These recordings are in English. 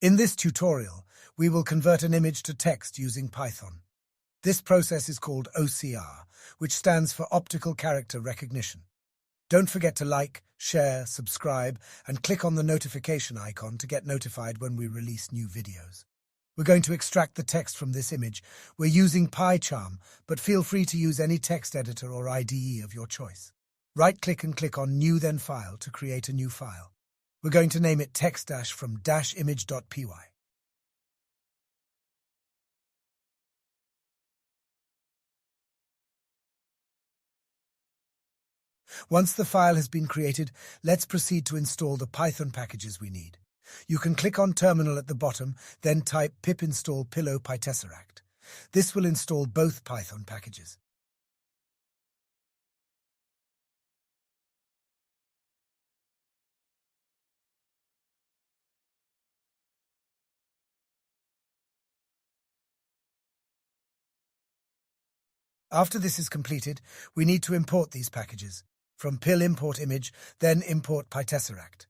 In this tutorial, we will convert an image to text using Python. This process is called OCR, which stands for Optical Character Recognition. Don't forget to like, share, subscribe, and click on the notification icon to get notified when we release new videos. We're going to extract the text from this image. We're using PyCharm, but feel free to use any text editor or IDE of your choice. Right-click and click on New then File to create a new file. We're going to name it text from -image.py. Once the file has been created, let's proceed to install the Python packages we need. You can click on Terminal at the bottom, then type pip install Pillow PyTesseract. This will install both Python packages. After this is completed, we need to import these packages. From pil import image, then import PyTesseract.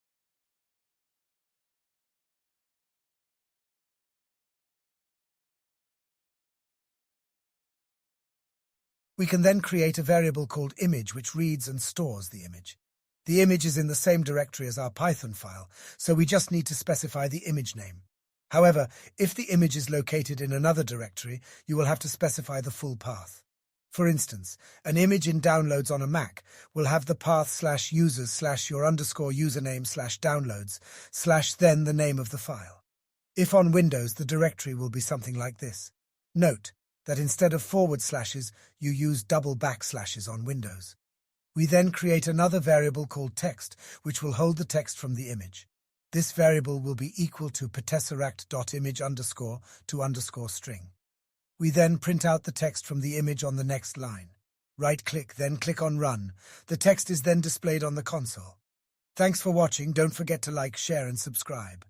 We can then create a variable called image which reads and stores the image. The image is in the same directory as our Python file, so we just need to specify the image name. However, if the image is located in another directory, you will have to specify the full path. For instance, an image in downloads on a Mac will have the path /users/your_username/downloads/ then the name of the file. If on Windows, the directory will be something like this. Note that instead of forward slashes, you use double backslashes on Windows. We then create another variable called text, which will hold the text from the image. This variable will be equal to pytesseract.image_to_string. We then print out the text from the image on the next line. Right-click, then click on Run. The text is then displayed on the console. Thanks for watching. Don't forget to like, share, and subscribe.